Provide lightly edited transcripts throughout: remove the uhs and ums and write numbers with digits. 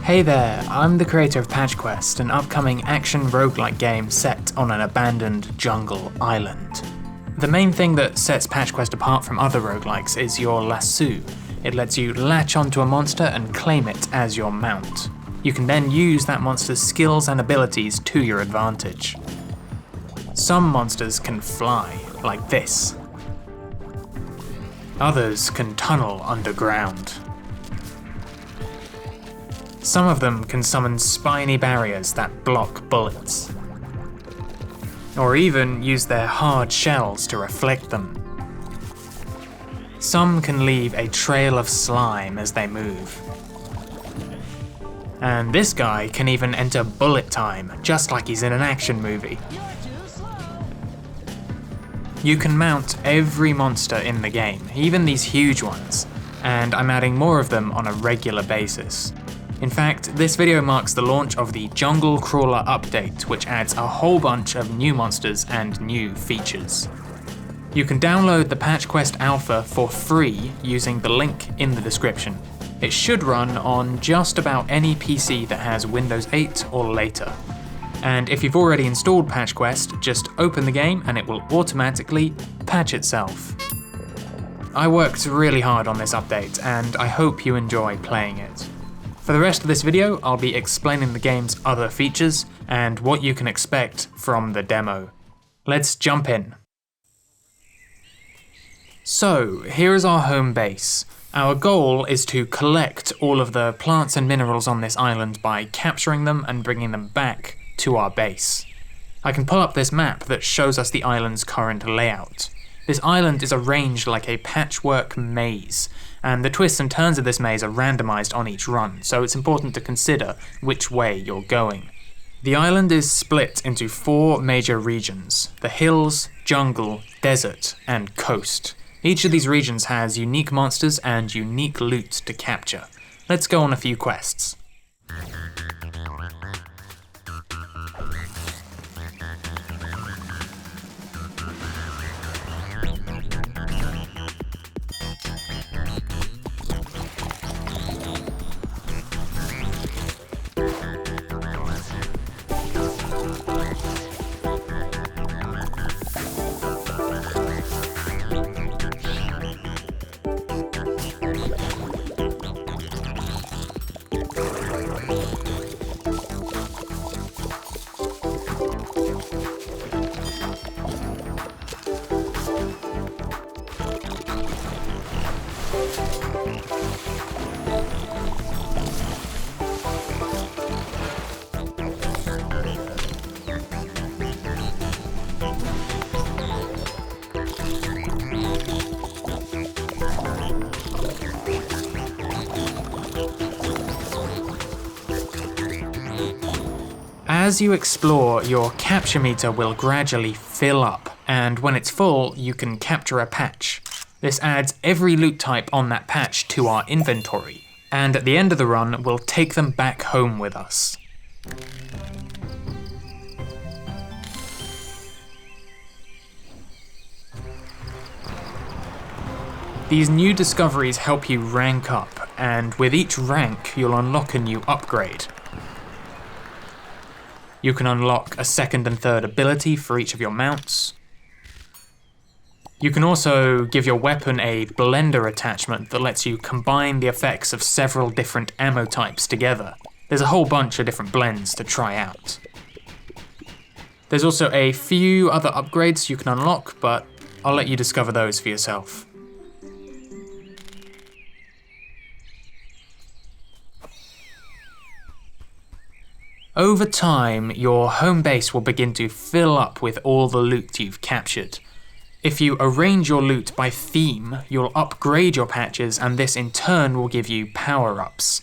Hey there, I'm the creator of Patch Quest, an upcoming action roguelike game set on an abandoned jungle island. The main thing that sets Patch Quest apart from other roguelikes is your lasso. It lets you latch onto a monster and claim it as your mount. You can then use that monster's skills and abilities to your advantage. Some monsters can fly, like this. Others can tunnel underground. Some of them can summon spiny barriers that block bullets, or even use their hard shells to reflect them. Some can leave a trail of slime as they move. And this guy can even enter bullet time, just like he's in an action movie. You can mount every monster in the game, even these huge ones, and I'm adding more of them on a regular basis. In fact, this video marks the launch of the Jungle Crawler update, which adds a whole bunch of new monsters and new features. You can download the Patch Quest Alpha for free using the link in the description. It should run on just about any PC that has Windows 8 or later. And if you've already installed Patch Quest, just open the game and it will automatically patch itself. I worked really hard on this update, and I hope you enjoy playing it. For the rest of this video, I'll be explaining the game's other features and what you can expect from the demo. Let's jump in. So, here is our home base. Our goal is to collect all of the plants and minerals on this island by capturing them and bringing them back to our base. I can pull up this map that shows us the island's current layout. This island is arranged like a patchwork maze, and the twists and turns of this maze are randomized on each run, so it's important to consider which way you're going. The island is split into 4 major regions: the hills, jungle, desert, and coast. Each of these regions has unique monsters and unique loot to capture. Let's go on a few quests. As you explore, your capture meter will gradually fill up, and when it's full, you can capture a patch. This adds every loot type on that patch to our inventory, and at the end of the run, we'll take them back home with us. These new discoveries help you rank up, and with each rank, you'll unlock a new upgrade. You can unlock a second and third ability for each of your mounts. You can also give your weapon a blender attachment that lets you combine the effects of several different ammo types together. There's a whole bunch of different blends to try out. There's also a few other upgrades you can unlock, but I'll let you discover those for yourself. Over time, your home base will begin to fill up with all the loot you've captured. If you arrange your loot by theme, you'll upgrade your patches, and this in turn will give you power-ups.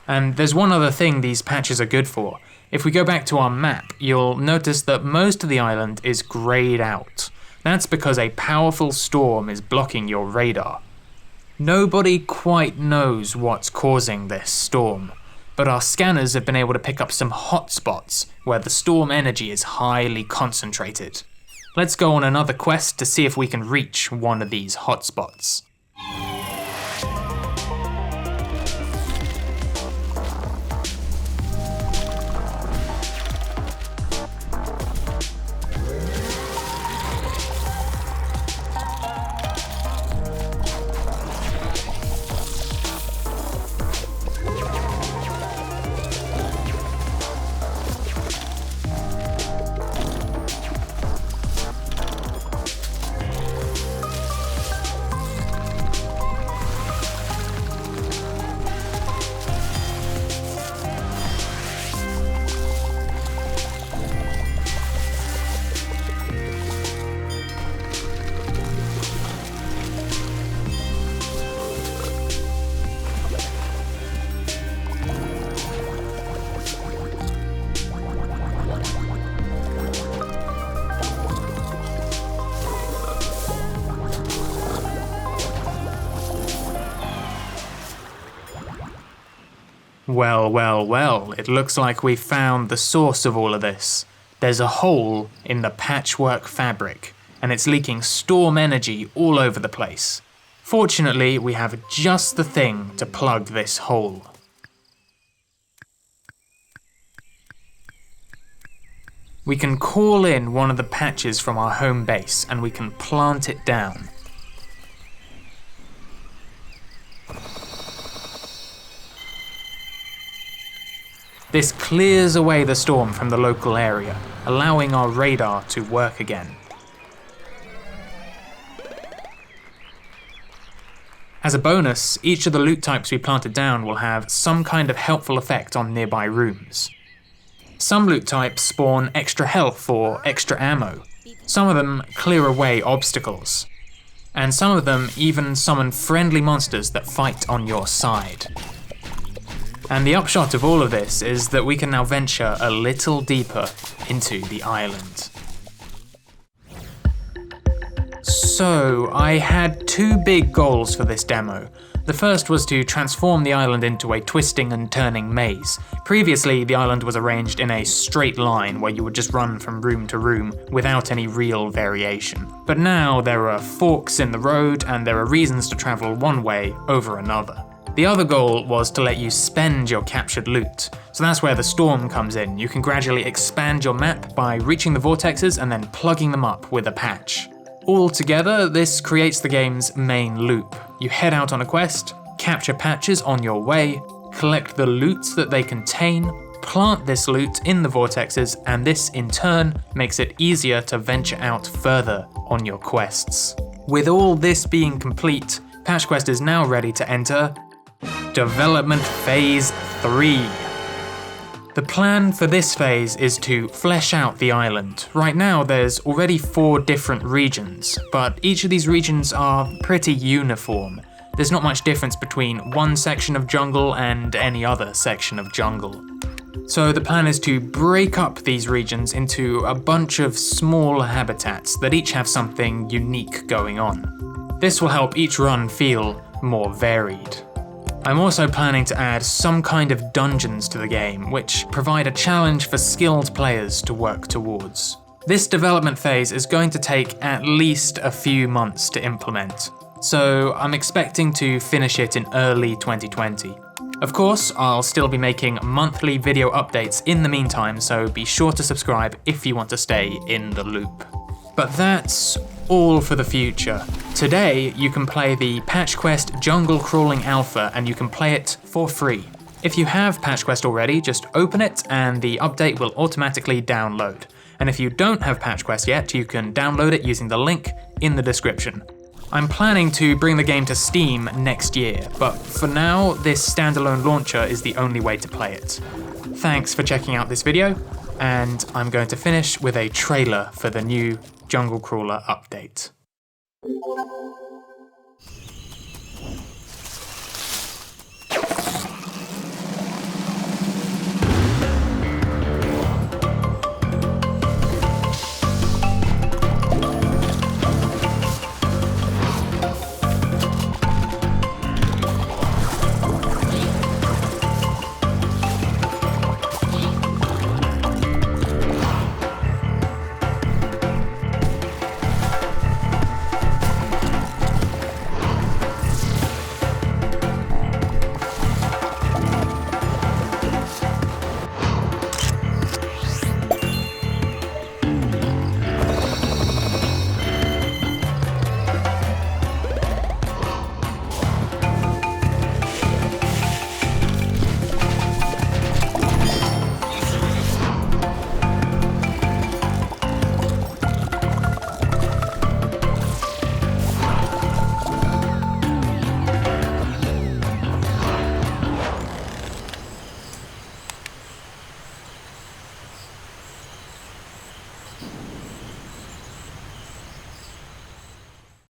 And there's one other thing these patches are good for. If we go back to our map, you'll notice that most of the island is greyed out. That's because a powerful storm is blocking your radar. Nobody quite knows what's causing this storm, but our scanners have been able to pick up some hotspots where the storm energy is highly concentrated. Let's go on another quest to see if we can reach one of these hotspots. Well, it looks like we found the source of all of this. There's a hole in the patchwork fabric, and it's leaking storm energy all over the place. Fortunately, we have just the thing to plug this hole. We can call in one of the patches from our home base, and we can plant it down. This clears away the storm from the local area, allowing our radar to work again. As a bonus, each of the loot types we planted down will have some kind of helpful effect on nearby rooms. Some loot types spawn extra health or extra ammo. Some of them clear away obstacles. And some of them even summon friendly monsters that fight on your side. And the upshot of all of this is that we can now venture a little deeper into the island. So, I had two big goals for this demo. The first was to transform the island into a twisting and turning maze. Previously, the island was arranged in a straight line where you would just run from room to room without any real variation. But now there are forks in the road and there are reasons to travel one way over another. The other goal was to let you spend your captured loot, so that's where the storm comes in. You can gradually expand your map by reaching the vortexes and then plugging them up with a patch. Altogether, this creates the game's main loop. You head out on a quest, capture patches on your way, collect the loot that they contain, plant this loot in the vortexes, and this in turn makes it easier to venture out further on your quests. With all this being complete, Patch Quest is now ready to enter Development Phase 3. The plan for this phase is to flesh out the island. Right now there's already 4 different regions, but each of these regions are pretty uniform. There's not much difference between one section of jungle and any other section of jungle. So the plan is to break up these regions into a bunch of small habitats that each have something unique going on. This will help each run feel more varied. I'm also planning to add some kind of dungeons to the game, which provide a challenge for skilled players to work towards. This development phase is going to take at least a few months to implement, so I'm expecting to finish it in early 2020. Of course, I'll still be making monthly video updates in the meantime, so be sure to subscribe if you want to stay in the loop. But that's all for the future. Today, you can play the Patch Quest Jungle Crawling Alpha, and you can play it for free. If you have Patch Quest already, just open it and the update will automatically download. And if you don't have Patch Quest yet, you can download it using the link in the description. I'm planning to bring the game to Steam next year, but for now, this standalone launcher is the only way to play it. Thanks for checking out this video, and I'm going to finish with a trailer for the new Jungle Crawler update.